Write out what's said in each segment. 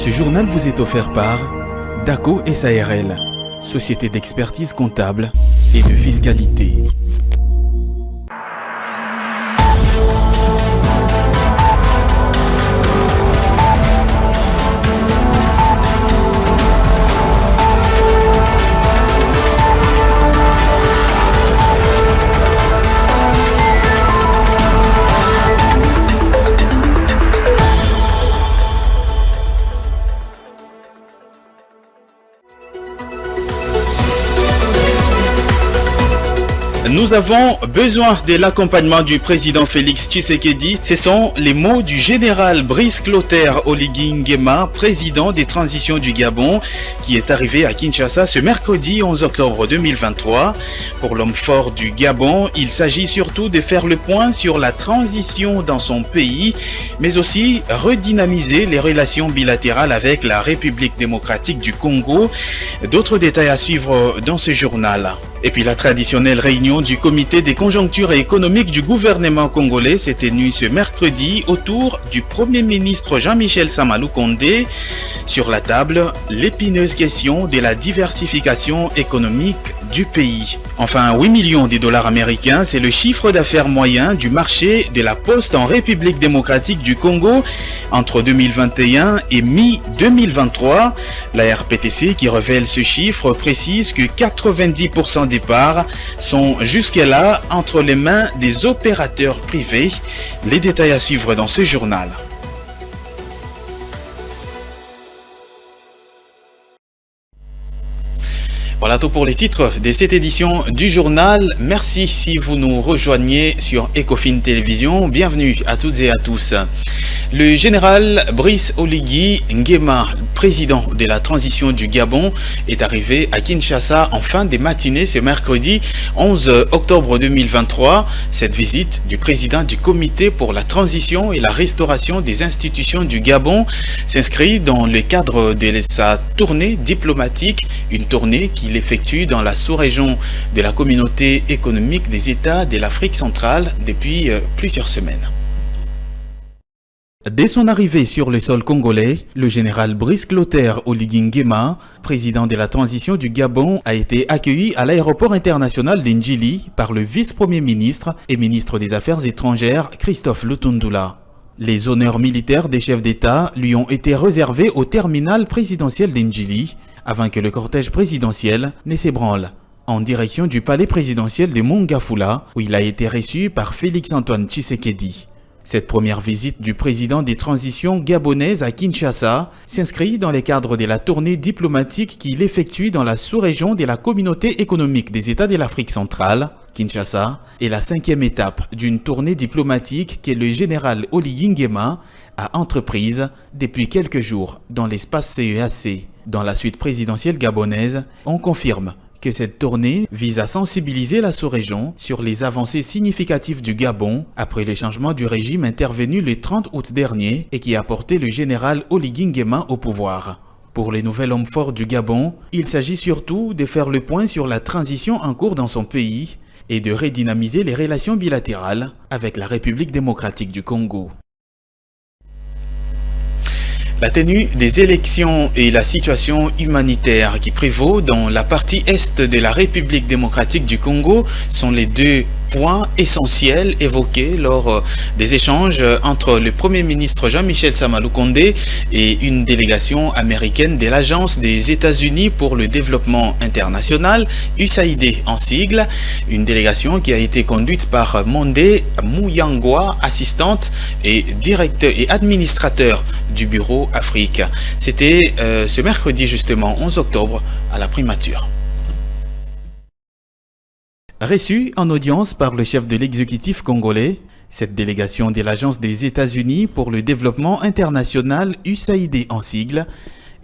Ce journal vous est offert par DACO SARL, société d'expertise comptable et de fiscalité. Nous avons besoin de l'accompagnement du président Félix Tshisekedi. Ce sont les mots du général Brice Clotaire Oligui Nguema, président des transitions du Gabon, qui est arrivé à Kinshasa ce mercredi 11 octobre 2023. Pour l'homme fort du Gabon, il s'agit surtout de faire le point sur la transition dans son pays, mais aussi redynamiser les relations bilatérales avec la République démocratique du Congo. D'autres détails à suivre dans ce journal. Et puis la traditionnelle réunion du comité des conjonctures économiques du gouvernement congolais s'est tenue ce mercredi autour du Premier ministre Jean-Michel Sama Lukonde. Sur la table, l'épineuse question de la diversification économique du pays. Enfin, 8 millions de dollars américains, c'est le chiffre d'affaires moyen du marché de la poste en République démocratique du Congo entre 2021 et mi-2023. La RPTC qui révèle ce chiffre précise que 90% des parts sont jusque-là entre les mains des opérateurs privés. Les détails à suivre dans ce journal. Voilà tout pour les titres de cette édition du journal. Merci si vous nous rejoignez sur Ecofin Télévision. Bienvenue à toutes et à tous. Le général Brice Oligui Nguema, président de la transition du Gabon, est arrivé à Kinshasa en fin de matinée ce mercredi 11 octobre 2023. Cette visite du président du comité pour la transition et la restauration des institutions du Gabon s'inscrit dans le cadre de sa tournée diplomatique, une tournée qu'il effectue dans la sous-région de la communauté économique des États de l'Afrique centrale depuis plusieurs semaines. Dès son arrivée sur le sol congolais, le général Brice Clotaire Oligui Nguema, président de la transition du Gabon, a été accueilli à l'aéroport international d'Ndjili par le vice-premier ministre et ministre des Affaires étrangères Christophe Lutundula. Les honneurs militaires des chefs d'État lui ont été réservés au terminal présidentiel d'Ndjili avant que le cortège présidentiel ne s'ébranle en direction du palais présidentiel de Mongafula où il a été reçu par Félix-Antoine Tshisekedi. Cette première visite du président des transitions gabonaises à Kinshasa s'inscrit dans le cadre de la tournée diplomatique qu'il effectue dans la sous-région de la communauté économique des États de l'Afrique centrale. Kinshasa est la 5e étape d'une tournée diplomatique que le général Oligui Nguema a entreprise depuis quelques jours dans l'espace CEAC. Dans la suite présidentielle gabonaise, on confirme que cette tournée vise à sensibiliser la sous-région sur les avancées significatives du Gabon après le changement du régime intervenu le 30 août dernier et qui a porté le général Oligui Nguema au pouvoir. Pour les nouvel homme fort du Gabon, il s'agit surtout de faire le point sur la transition en cours dans son pays et de redynamiser les relations bilatérales avec la République démocratique du Congo. La tenue des élections et la situation humanitaire qui prévaut dans la partie est de la République démocratique du Congo sont les deux points essentiels évoqués lors des échanges entre le Premier ministre Jean-Michel Sama Lukonde et une délégation américaine de l'Agence des États-Unis pour le développement international, USAID en sigle, une délégation qui a été conduite par Monde Muyangwa, assistante et directeur et administrateur du bureau Afrique. C'était ce mercredi justement 11 octobre à la primature. Reçue en audience par le chef de l'exécutif congolais, cette délégation de l'Agence des États-Unis pour le développement international USAID en sigle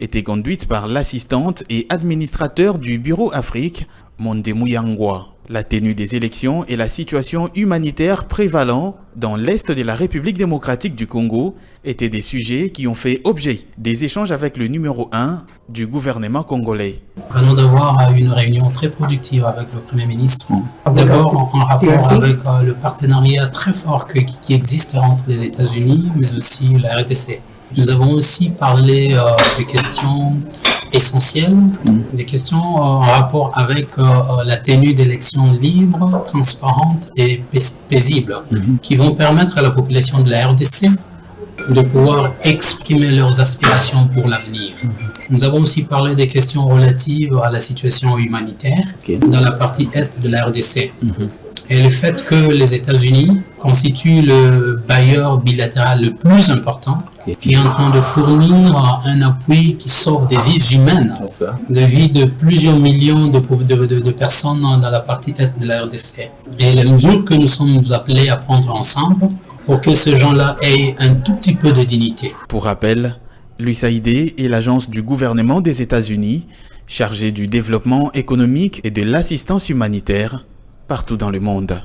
était conduite par l'assistante et administrateur du bureau Afrique, Monde Muyangwa. La tenue des élections et la situation humanitaire prévalant dans l'est de la République démocratique du Congo étaient des sujets qui ont fait objet des échanges avec le numéro 1 du gouvernement congolais. Nous venons d'avoir une réunion très productive avec le Premier ministre. D'abord en rapport avec le partenariat très fort qui existe entre les États-Unis, mais aussi la RDC. Nous avons aussi parlé des questions essentielles, des questions en rapport avec la tenue d'élections libres, transparentes et paisibles, qui vont permettre à la population de la RDC de pouvoir exprimer leurs aspirations pour l'avenir. Nous avons aussi parlé des questions relatives à la situation humanitaire dans la partie est de la RDC. Et le fait que les États-Unis constituent le bailleur bilatéral le plus important, qui est en train de fournir un appui qui sauve des vies humaines, des vies de plusieurs millions de personnes dans la partie est de la RDC. Et les mesures que nous sommes appelés à prendre ensemble pour que ces gens-là aient un tout petit peu de dignité. Pour rappel, l'USAID est l'agence du gouvernement des États-Unis chargée du développement économique et de l'assistance humanitaire partout dans le monde.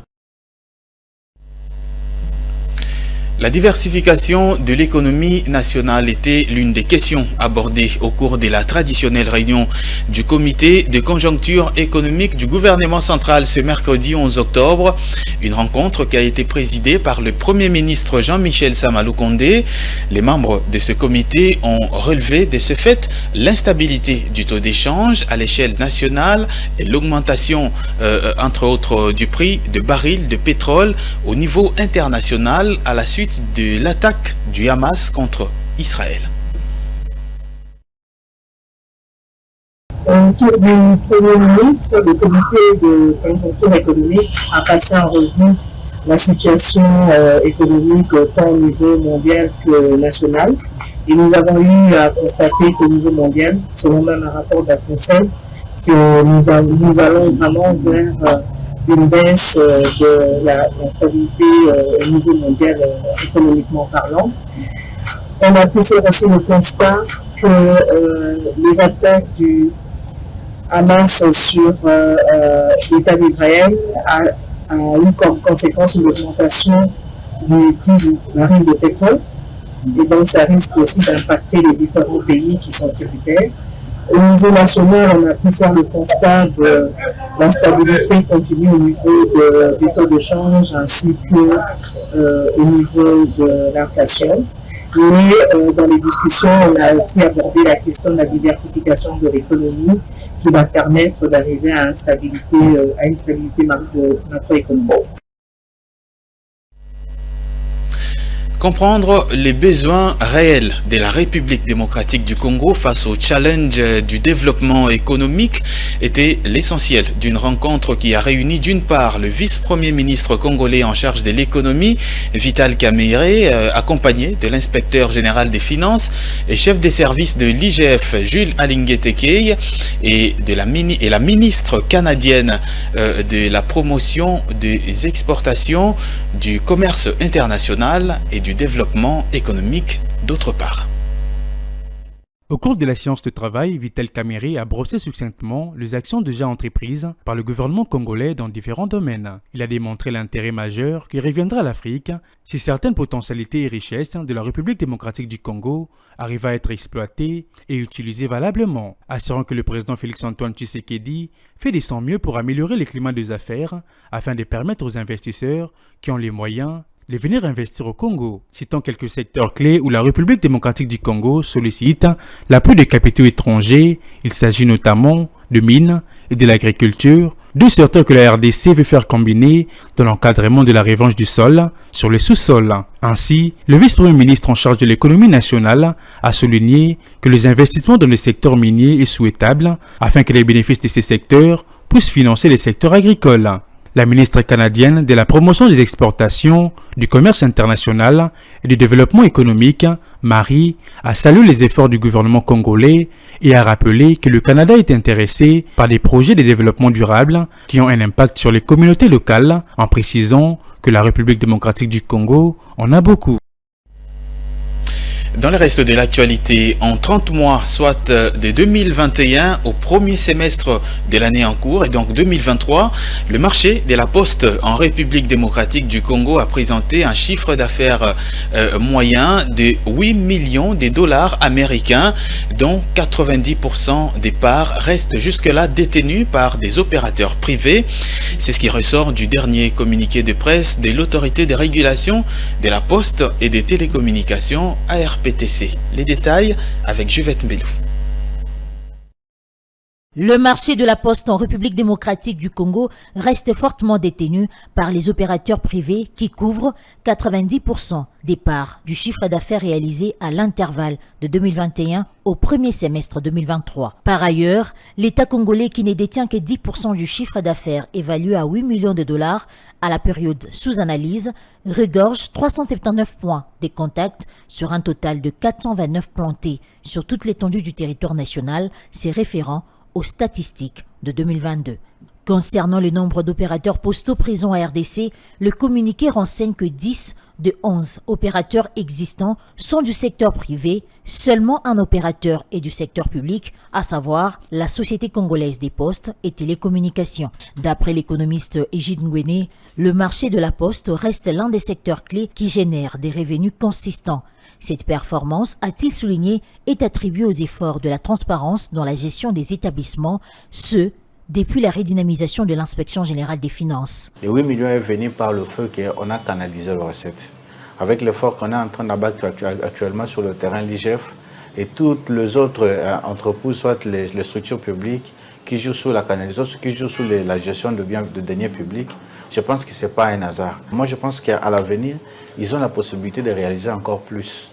La diversification de l'économie nationale était l'une des questions abordées au cours de la traditionnelle réunion du comité de conjoncture économique du gouvernement central ce mercredi 11 octobre. Une rencontre qui a été présidée par le Premier ministre Jean-Michel Samalou Kondé. Les membres de ce comité ont relevé de ce fait l'instabilité du taux d'échange à l'échelle nationale et l'augmentation, entre autres, du prix de barils de pétrole au niveau international à la suite de l'attaque du Hamas contre Israël. Autour du Premier ministre, le comité de conjoncture économique a passé en revue la situation économique tant au niveau mondial que national. Et nous avons eu à constater qu'au niveau mondial, selon même un rapport d'un conseil, que nous allons vraiment vers une baisse de la stabilité au niveau mondial économiquement parlant. On a pu faire aussi le constat que les attaques du Hamas sur l'État d'Israël a eu comme conséquence une augmentation du prix du baril de pétrole. Et donc ça risque aussi d'impacter les différents pays qui sont tributaires. Au niveau national, on a pu faire le constat de l'instabilité continue au niveau des taux de change ainsi qu'au niveau de l'inflation. Mais dans les discussions, on a aussi abordé la question de la diversification de l'économie qui va permettre d'arriver à une stabilité macroéconomique. Comprendre les besoins réels de la République démocratique du Congo face au challenge du développement économique était l'essentiel d'une rencontre qui a réuni d'une part le vice-premier ministre congolais en charge de l'économie, Vital Kamerhe, accompagné de l'inspecteur général des finances et chef des services de l'IGF, Jules Alingué-Tekei, et la ministre canadienne de la promotion des exportations, du commerce international et du développement économique d'autre part. Au cours de la séance de travail, Vital Kamerhe a brossé succinctement les actions déjà entreprises par le gouvernement congolais dans différents domaines. Il a démontré l'intérêt majeur qui reviendra à l'Afrique si certaines potentialités et richesses de la République démocratique du Congo arrivent à être exploitées et utilisées valablement, assurant que le président Félix-Antoine Tshisekedi fait de son mieux pour améliorer le climat des affaires afin de permettre aux investisseurs qui ont les moyens de venir investir au Congo, citant quelques secteurs clés où la République démocratique du Congo sollicite l'appui de capitaux étrangers. Il s'agit notamment de mines et de l'agriculture, deux secteurs que la RDC veut faire combiner dans l'encadrement de la revanche du sol sur le sous-sol. Ainsi, le vice-premier ministre en charge de l'économie nationale a souligné que les investissements dans le secteur minier est souhaitable afin que les bénéfices de ces secteurs puissent financer les secteurs agricoles. La ministre canadienne de la promotion des exportations, du commerce international et du développement économique, Marie, a salué les efforts du gouvernement congolais et a rappelé que le Canada est intéressé par des projets de développement durable qui ont un impact sur les communautés locales, en précisant que la République démocratique du Congo en a beaucoup. Dans le reste de l'actualité, en 30 mois, soit de 2021 au premier semestre de l'année en cours, et donc 2023, le marché de la poste en République démocratique du Congo a présenté un chiffre d'affaires moyen de 8 millions de dollars américains, dont 90% des parts restent jusque-là détenues par des opérateurs privés. C'est ce qui ressort du dernier communiqué de presse de l'autorité de régulation de la poste et des télécommunications, ARP. l'ARPTC. Les détails avec Juvette Mbelou. Le marché de la poste en République démocratique du Congo reste fortement détenu par les opérateurs privés qui couvrent 90% des parts du chiffre d'affaires réalisé à l'intervalle de 2021 au premier semestre 2023. Par ailleurs, l'État congolais qui ne détient que 10% du chiffre d'affaires évalué à 8 millions de dollars à la période sous analyse regorge 379 points des contacts sur un total de 429 plantés sur toute l'étendue du territoire national, c'est référent aux statistiques de 2022. Concernant le nombre d'opérateurs postaux présents à RDC, le communiqué renseigne que 10 de 11 opérateurs existants sont du secteur privé, seulement un opérateur est du secteur public, à savoir la Société congolaise des postes et télécommunications. D'après l'économiste Égide Ngwene, le marché de la poste reste l'un des secteurs clés qui génère des revenus consistants. Cette performance, a-t-il souligné, est attribuée aux efforts de la transparence dans la gestion des établissements, depuis la redynamisation de l'inspection générale des finances. Les 8 millions est venu par le fait qu'on a canalisé les recettes. Avec l'effort qu'on est en train d'abattre actuellement sur le terrain, l'IGF et toutes les autres entreprises, soit les structures publiques qui jouent sur la canalisation, qui jouent sur la gestion de biens de deniers publics, je pense que ce n'est pas un hasard. Moi, je pense qu'à l'avenir, ils ont la possibilité de réaliser encore plus.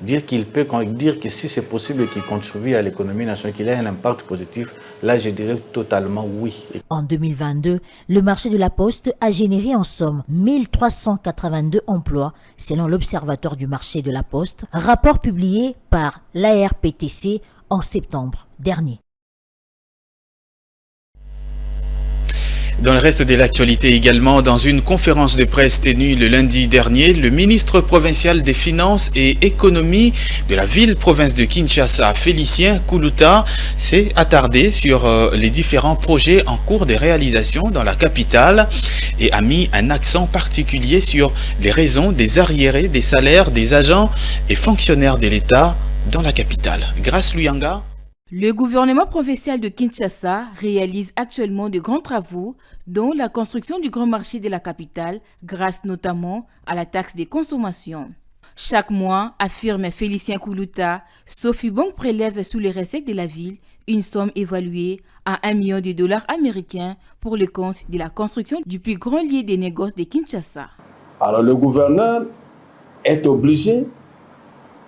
Dire que si c'est possible qu'il contribue à l'économie nationale, qu'il ait un impact positif, là je dirais totalement oui. En 2022, le marché de la poste a généré en somme 1382 emplois selon l'Observatoire du marché de la poste, rapport publié par l'ARPTC en septembre dernier. Dans le reste de l'actualité également, dans une conférence de presse tenue le lundi dernier, le ministre provincial des Finances et Économie de la ville-province de Kinshasa, Félicien Kuluta, s'est attardé sur les différents projets en cours de réalisation dans la capitale et a mis un accent particulier sur les raisons des arriérés des salaires des agents et fonctionnaires de l'État dans la capitale. Grâce Luyanga. Le gouvernement provincial de Kinshasa réalise actuellement de grands travaux, dont la construction du grand marché de la capitale, grâce notamment à la taxe des consommations. Chaque mois, affirme Félicien Kuluta, Sophie Bank prélève sous les recettes de la ville une somme évaluée à 1 million de dollars américains pour le compte de la construction du plus grand lieu des négoces de Kinshasa. Alors le gouverneur est obligé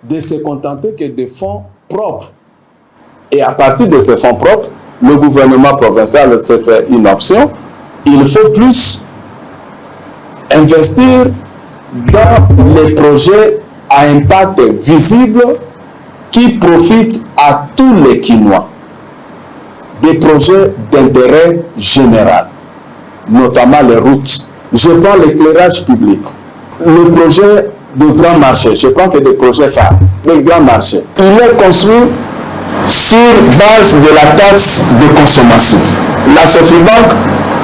de se contenter que de fonds propres. Et à partir de ces fonds propres, le gouvernement provincial s'est fait une option. Il faut plus investir dans les projets à impact visible qui profitent à tous les Kinois. Des projets d'intérêt général, notamment les routes. Je prends l'éclairage public, le projet de grand marché, je prends que des projets phares, des grands marchés. Il est construit sur base de la taxe de consommation. La Sofibank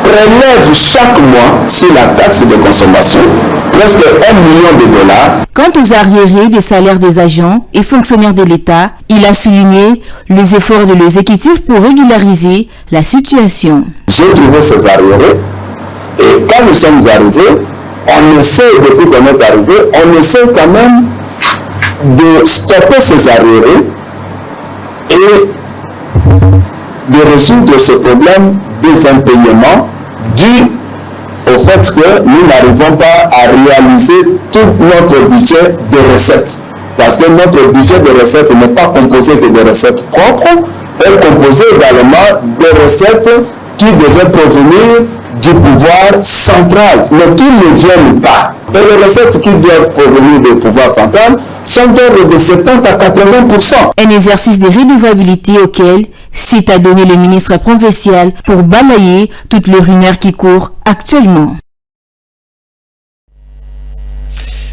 prélève chaque mois sur la taxe de consommation presque 1 million de dollars. Quant aux arriérés des salaires des agents et fonctionnaires de l'État, il a souligné les efforts de l'exécutif pour régulariser la situation. J'ai trouvé ces arriérés et quand nous sommes arrivés, on essaie, depuis qu'on est arrivé, on essaie quand même de stopper ces arriérés et de résoudre ce problème des impayements dû au fait que nous n'arrivons pas à réaliser tout notre budget de recettes. Parce que notre budget de recettes n'est pas composé que des recettes propres, est composé également des recettes qui devaient provenir du pouvoir central, mais qui ne viennent pas. Et les recettes qui doivent provenir du pouvoir central sont d'ordre de 70 à 80%. Un exercice de redevabilité auquel s'est adonné le ministre provincial pour balayer toutes les rumeurs qui courent actuellement.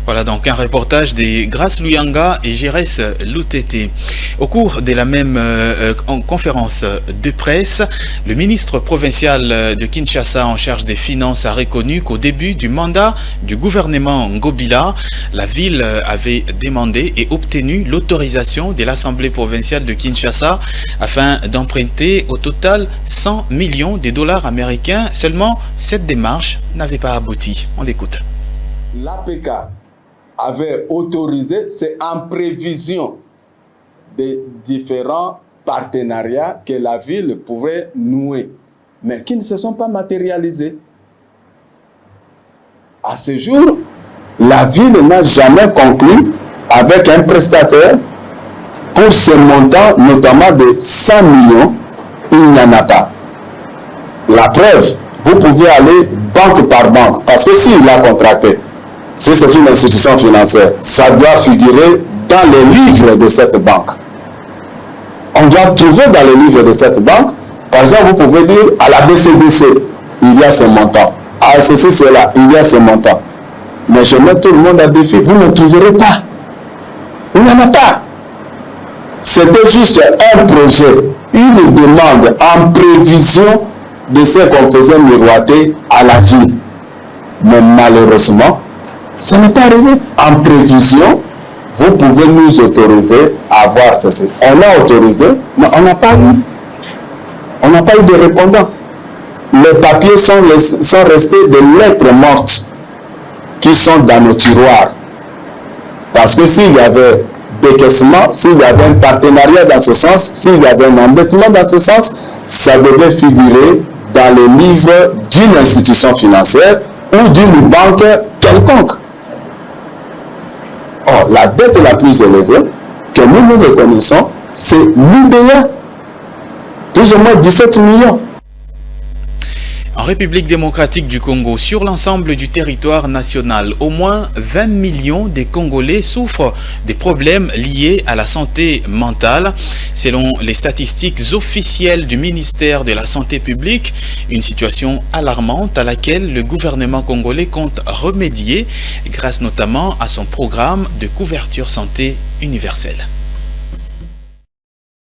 Voilà donc un reportage des Grâce Luyanga et Gérès Loutete. Au cours de la même conférence de presse, le ministre provincial de Kinshasa en charge des finances a reconnu qu'au début du mandat du gouvernement Ngobila, la ville avait demandé et obtenu l'autorisation de l'Assemblée provinciale de Kinshasa afin d'emprunter au total 100 millions de dollars américains. Seulement, cette démarche n'avait pas abouti. On l'écoute. L'APK avait autorisé, c'est en prévision des différents partenariats que la ville pouvait nouer, mais qui ne se sont pas matérialisés. À ce jour, la ville n'a jamais conclu avec un prestataire pour ce montant, notamment de 100 millions, il n'y en a pas. La preuve, vous pouvez aller banque par banque, parce que s'il a contracté, si c'est une institution financière, ça doit figurer dans les livres de cette banque. On doit trouver dans les livres de cette banque, par exemple, vous pouvez dire à la BCDC, il y a ce montant. À ceci, c'est là, il y a ce montant. Mais je mets tout le monde à défi, vous ne trouverez pas. Il n'y en a pas. C'était juste un projet, une demande en prévision de ce qu'on faisait miroiter à la ville. Mais malheureusement, ça n'est pas arrivé. En prévision, vous pouvez nous autoriser à avoir ceci. On a autorisé, mais on n'a pas eu. On n'a pas eu de répondant. Les papiers sont restés des lettres mortes qui sont dans nos tiroirs. Parce que s'il y avait décaissement, s'il y avait un partenariat dans ce sens, s'il y avait un endettement dans ce sens, ça devait figurer dans les livres d'une institution financière ou d'une banque quelconque. Or, la dette la plus élevée que nous reconnaissons, c'est l'UDA, plus ou moins 17 millions. En République démocratique du Congo, sur l'ensemble du territoire national, au moins 20 millions de Congolais souffrent des problèmes liés à la santé mentale. Selon les statistiques officielles du ministère de la Santé publique, une situation alarmante à laquelle le gouvernement congolais compte remédier grâce notamment à son programme de couverture santé universelle.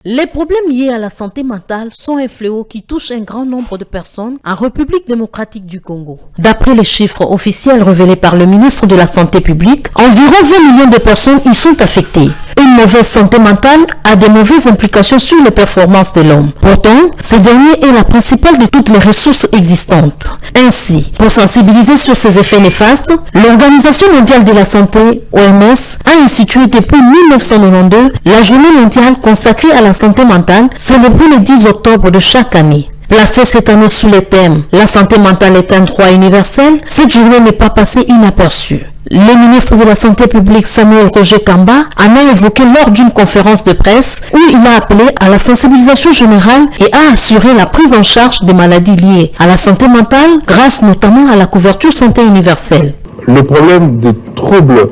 Les problèmes liés à la santé mentale sont un fléau qui touche un grand nombre de personnes en République démocratique du Congo. D'après les chiffres officiels révélés par le ministre de la Santé publique, environ 20 millions de personnes y sont affectées. Une mauvaise santé mentale a de mauvaises implications sur les performances de l'homme. Pourtant, ce dernier est la principale de toutes les ressources existantes. Ainsi, pour sensibiliser sur ces effets néfastes, l'Organisation mondiale de la santé, OMS, a institué depuis 1992 la journée mondiale consacrée à la santé mentale, célébrée le 10 octobre de chaque année. Placée cette année sous le thème « La santé mentale est un droit universel », cette journée n'est pas passée inaperçue. Le ministre de la Santé publique Samuel Roger Kamba en a évoqué lors d'une conférence de presse où il a appelé à la sensibilisation générale et a assuré la prise en charge des maladies liées à la santé mentale grâce notamment à la couverture santé universelle. Le problème de troubles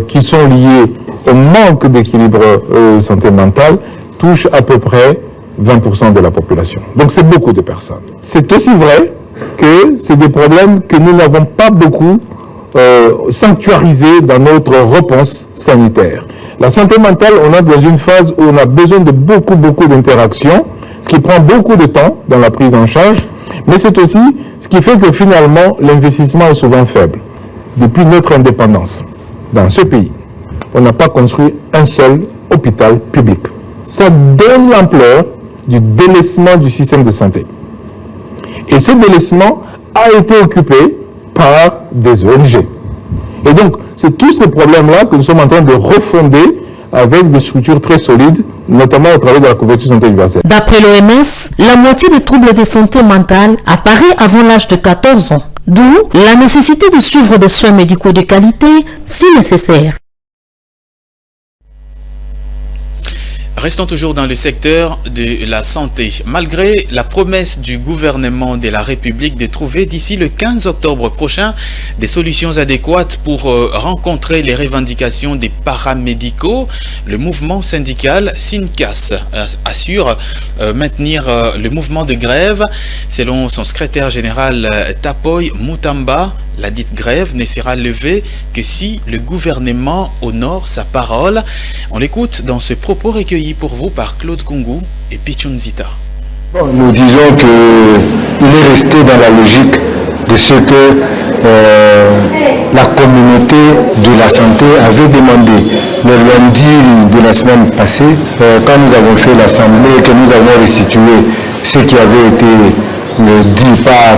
qui sont liés au manque d'équilibre santé mentale touche à peu près 20% de la population. Donc c'est beaucoup de personnes. C'est aussi vrai que c'est des problèmes que nous n'avons pas beaucoup sanctuarisés dans notre réponse sanitaire. La santé mentale, on est dans une phase où on a besoin de beaucoup d'interactions, ce qui prend beaucoup de temps dans la prise en charge, mais c'est aussi ce qui fait que finalement l'investissement est souvent faible. Depuis notre indépendance, dans ce pays, on n'a pas construit un seul hôpital public. Ça donne l'ampleur du délaissement du système de santé. Et ce délaissement a été occupé par des ONG. Et donc, c'est tous ces problèmes-là que nous sommes en train de refonder avec des structures très solides, notamment au travers de la couverture santé universelle. D'après l'OMS, la moitié des troubles de santé mentale apparaît avant l'âge de 14 ans, d'où la nécessité de suivre des soins médicaux de qualité si nécessaire. Restons toujours dans le secteur de la santé. Malgré la promesse du gouvernement de la République de trouver d'ici le 15 octobre prochain des solutions adéquates pour rencontrer les revendications des paramédicaux, le mouvement syndical SYNCAS assure maintenir le mouvement de grève. Selon son secrétaire général Tapoy Mutamba, la dite grève ne sera levée que si le gouvernement honore sa parole. On l'écoute dans ce propos recueilli pour vous par Claude Kungu et Pichunzita. Bon, nous disons qu'il est resté dans la logique de ce que la communauté de la santé avait demandé. Le lundi de la semaine passée, quand nous avons fait l'assemblée et que nous avons restitué ce qui avait été dit par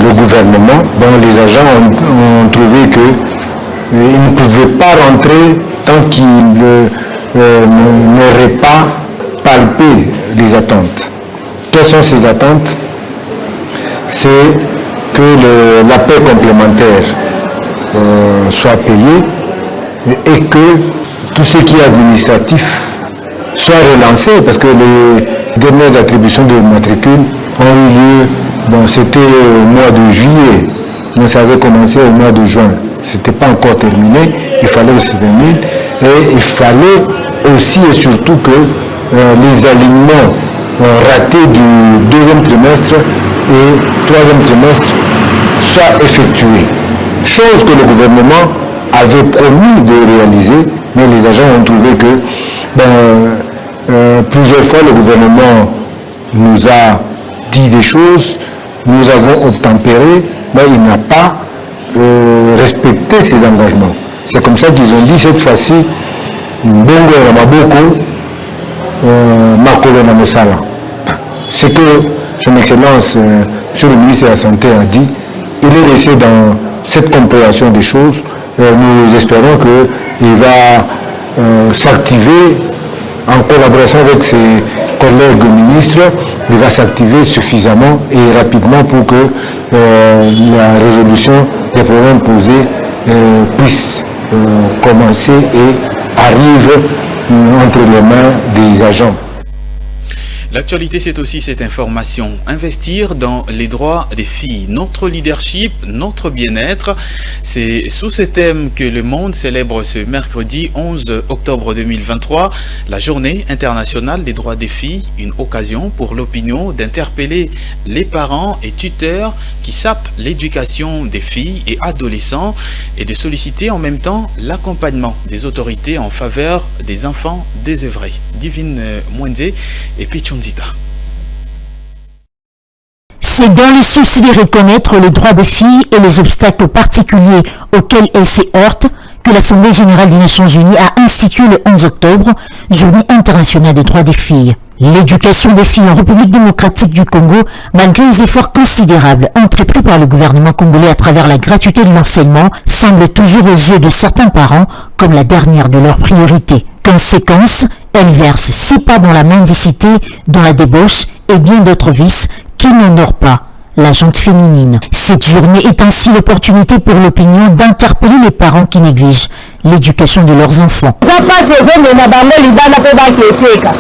le gouvernement, dont les agents ont trouvé que il ne pouvait pas rentrer tant qu'il n'aurait pas palpé les attentes. Quelles sont ces attentes? C'est que la paix complémentaire soit payée et que tout ce qui est administratif soit relancé, parce que les dernières attributions de matricule ont eu lieu, c'était au mois de juillet, mais ça avait commencé au mois de juin. Ce n'était pas encore terminé, il fallait que ça se termine, et il fallait aussi et surtout que les alignements ratés du deuxième trimestre et troisième trimestre soient effectués. Chose que le gouvernement avait promis de réaliser, mais les agents ont trouvé que plusieurs fois le gouvernement nous a dit des choses, nous avons obtempéré, mais il n'a pas respecté ses engagements. C'est comme ça qu'ils ont dit cette fois-ci, Bongo Ramaboko, Makolo Namosala. C'est que son Excellence, Monsieur le ministre de la Santé a dit, il est resté dans cette compréhension des choses. Nous espérons qu'il va s'activer en collaboration avec ses collègues ministres, il va s'activer suffisamment et rapidement pour que la résolution des problèmes posés puisse commencer et arrive entre les mains des agents. L'actualité, c'est aussi cette information. Investir dans les droits des filles, notre leadership, notre bien-être. C'est sous ce thème que le monde célèbre ce mercredi 11 octobre 2023 la journée internationale des droits des filles, une occasion pour l'opinion d'interpeller les parents et tuteurs qui sapent l'éducation des filles et adolescents et de solliciter en même temps l'accompagnement des autorités en faveur des enfants désœuvrés. Divine Mwenze et Pichunzita. C'est dans le souci de reconnaître les droits des filles et les obstacles particuliers auxquels elles se heurtent que l'Assemblée générale des Nations unies a institué le 11 octobre, Journée internationale des droits des filles. L'éducation des filles en République démocratique du Congo, malgré les efforts considérables entrepris par le gouvernement congolais à travers la gratuité de l'enseignement, semble toujours aux yeux de certains parents comme la dernière de leurs priorités. Conséquence, elle verse 6 pas dans la mendicité, dans la débauche et bien d'autres vices qui n'honorent pas la gente féminine. Cette journée est ainsi l'opportunité pour l'opinion d'interpeller les parents qui négligent l'éducation de leurs enfants.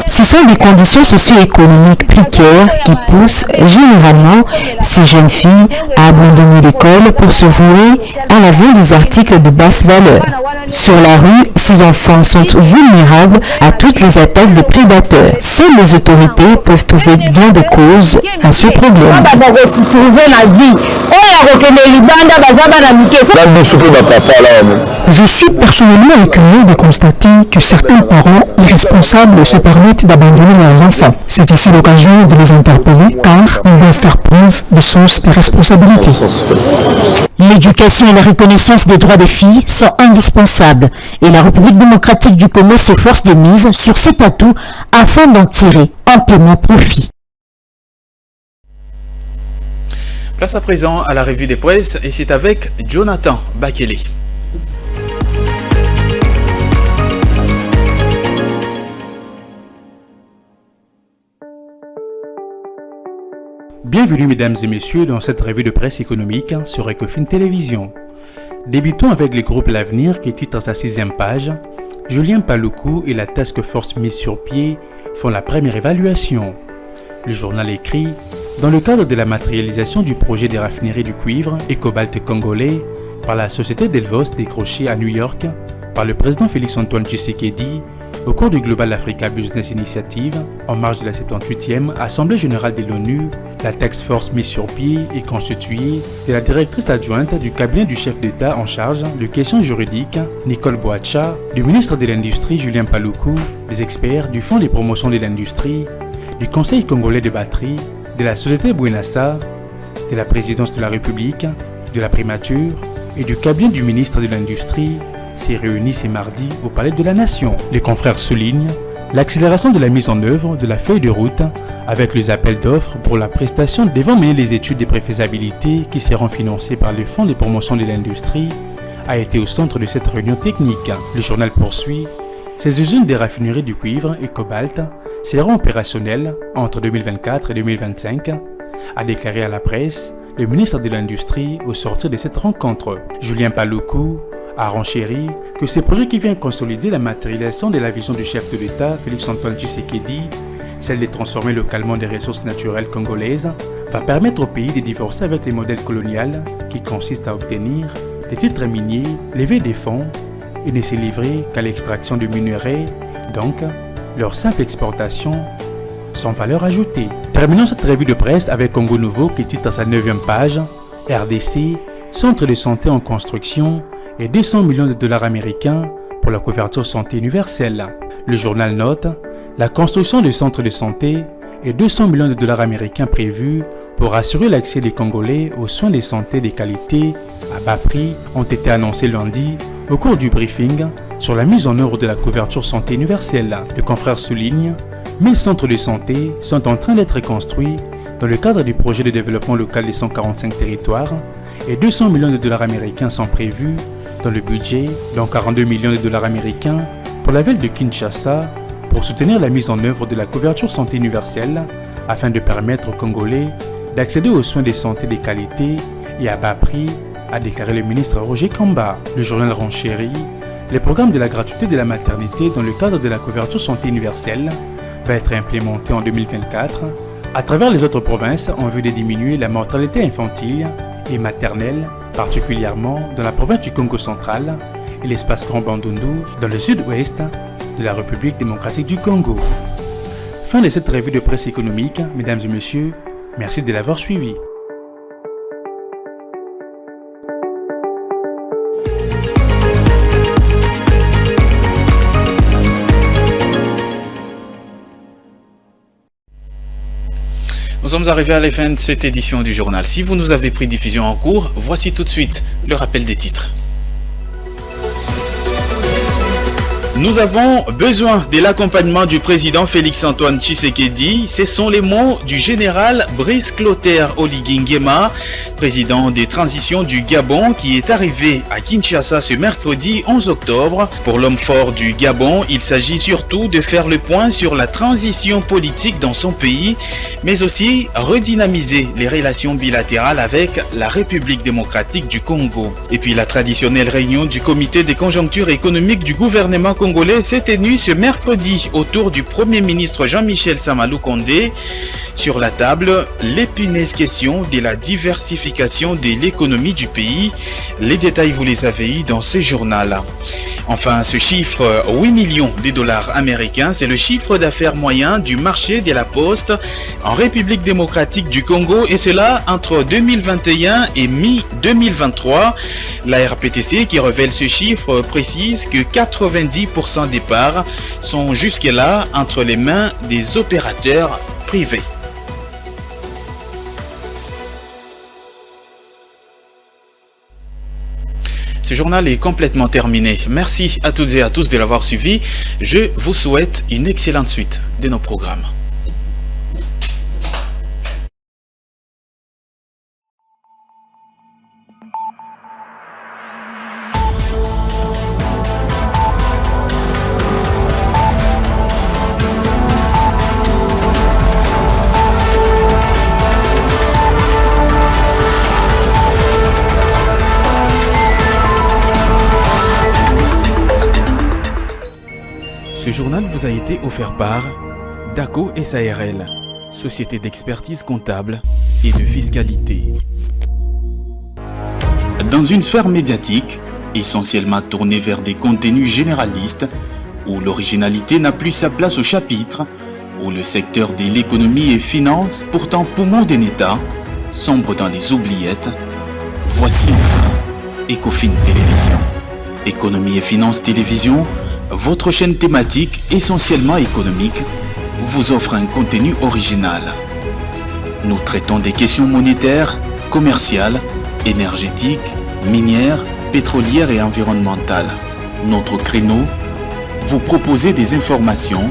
Ce sont des conditions socio-économiques précaires qui poussent généralement ces jeunes filles à abandonner l'école pour se vouer à la vente des articles de basse valeur. Sur la rue, ces enfants sont vulnérables à toutes les attaques des prédateurs. Seules les autorités peuvent trouver bien des causes à ce problème. Je suis personnellement écœuré de constater que certains parents irresponsables se permettent d'abandonner leurs enfants. C'est ici l'occasion de les interpeller car ils doivent faire preuve de sens de responsabilité. L'éducation et la reconnaissance des droits des filles sont indispensables et la République démocratique du Congo s'efforce de mise sur cet atout afin d'en tirer amplement profit. Place à présent à la revue des presses et c'est avec Jonathan Bakele. Bienvenue mesdames et messieurs dans cette revue de presse économique sur Ecofin Télévision. Débutons avec le groupe L'Avenir qui titre à sa 6e page « Julien Paluku et la task force mise sur pied font la première évaluation ». Le journal écrit « Dans le cadre de la matérialisation du projet des raffineries du cuivre et cobalt congolais par la société Delvos décrochée à New York par le président Félix-Antoine Tshisekedi au cours du Global Africa Business Initiative, en marge de la 78e Assemblée Générale de l'ONU, la task force mise sur pied est constituée de la directrice adjointe du cabinet du chef d'État en charge de questions juridiques, Nicole Boacha, du ministre de l'Industrie, Julien Paluku, des experts du Fonds de promotion de l'industrie, du Conseil congolais de batterie, de la société Bouenassa, de la présidence de la République, de la primature et du cabinet du ministre de l'Industrie, s'est réuni ce mardi au Palais de la Nation. Les confrères soulignent l'accélération de la mise en œuvre de la feuille de route avec les appels d'offres pour la prestation devant mener les études de préfaisabilité qui seront financées par le Fonds de promotion de l'industrie a été au centre de cette réunion technique. Le journal poursuit. Ces usines des raffineries du cuivre et cobalt seront opérationnelles entre 2024 et 2025, a déclaré à la presse le ministre de l'Industrie au sortir de cette rencontre. Julien Paluku a renchéri que ces projets qui viennent consolider la matérialisation de la vision du chef de l'État, Félix-Antoine Tshisekedi, celle de transformer localement des ressources naturelles congolaises, va permettre au pays de divorcer avec les modèles coloniaux qui consistent à obtenir des titres miniers, lever des fonds et ne se livrer qu'à l'extraction de minerais, donc leur simple exportation sans valeur ajoutée. Terminons cette revue de presse avec Congo Nouveau qui titre à sa 9e page « RDC, centre de santé en construction et 200 millions de dollars américains pour la couverture santé universelle ». Le journal note « La construction de centres de santé et 200 millions de dollars américains prévus pour assurer l'accès des Congolais aux soins de santé de qualité à bas prix ont été annoncés lundi au cours du briefing sur la mise en œuvre de la couverture santé universelle. Le confrère souligne 1000 centres de santé sont en train d'être construits dans le cadre du projet de développement local des 145 territoires et 200 millions de dollars américains sont prévus dans le budget, dont 42 millions de dollars américains pour la ville de Kinshasa pour soutenir la mise en œuvre de la couverture santé universelle afin de permettre aux Congolais d'accéder aux soins de santé de qualité et à bas prix, a déclaré le ministre Roger Kamba. Le journal renchérit le programme de la gratuité de la maternité dans le cadre de la couverture santé universelle va être implémenté en 2024 à travers les autres provinces en vue de diminuer la mortalité infantile et maternelle, particulièrement dans la province du Congo central et l'espace Grand Bandundu dans le sud-ouest de la République démocratique du Congo. Fin de cette revue de presse économique, mesdames et messieurs, merci de l'avoir suivi. Nous sommes arrivés à la fin de cette édition du journal. Si vous nous avez pris diffusion en cours, voici tout de suite le rappel des titres. Nous avons besoin de l'accompagnement du président Félix-Antoine Tshisekedi. Ce sont les mots du général Brice Clotaire Oligui Nguema, président des transitions du Gabon, qui est arrivé à Kinshasa ce mercredi 11 octobre. Pour l'homme fort du Gabon, il s'agit surtout de faire le point sur la transition politique dans son pays, mais aussi redynamiser les relations bilatérales avec la République démocratique du Congo. Et puis la traditionnelle réunion du comité des conjonctures économiques du gouvernement congolais s'est tenue ce mercredi autour du Premier ministre Jean-Michel Samalou Kondé. Sur la table, l'épineuse question de la diversification de l'économie du pays. Les détails, vous les avez eus dans ce journal. Enfin, ce chiffre, 8 millions de dollars américains, c'est le chiffre d'affaires moyen du marché de la poste en République démocratique du Congo, et cela entre 2021 et mi-2023. La RPTC qui révèle ce chiffre précise que 90% des parts sont jusque-là entre les mains des opérateurs privés. Ce journal est complètement terminé. Merci à toutes et à tous de l'avoir suivi. Je vous souhaite une excellente suite de nos programmes. Ce journal vous a été offert par DACO SARL, société d'expertise comptable et de fiscalité. Dans une sphère médiatique, essentiellement tournée vers des contenus généralistes, où l'originalité n'a plus sa place au chapitre, où le secteur de l'économie et finance, pourtant poumon d'un État, sombre dans les oubliettes, voici enfin Ecofin Télévision. Économie et finance télévision, votre chaîne thématique essentiellement économique vous offre un contenu original. Nous traitons des questions monétaires, commerciales, énergétiques, minières, pétrolières et environnementales. Notre créneau, vous proposer des informations,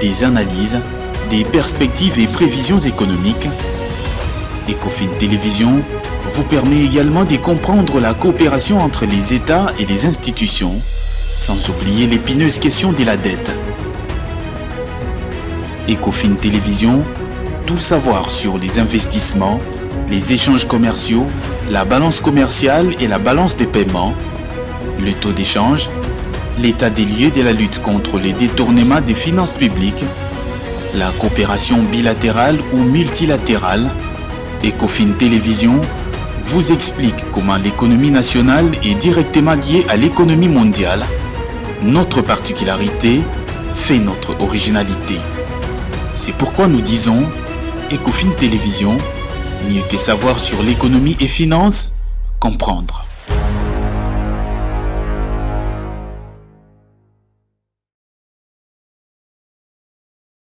des analyses, des perspectives et prévisions économiques. Ecofin Télévision, vous permet également de comprendre la coopération entre les États et les institutions, sans oublier l'épineuse question de la dette. Ecofin Télévision, tout savoir sur les investissements, les échanges commerciaux, la balance commerciale et la balance des paiements, le taux d'échange, l'état des lieux de la lutte contre les détournements des finances publiques, la coopération bilatérale ou multilatérale. Ecofin Télévision vous explique comment l'économie nationale est directement liée à l'économie mondiale. Notre particularité fait notre originalité. C'est pourquoi nous disons Ecofin Télévision, mieux que savoir sur l'économie et finances, comprendre.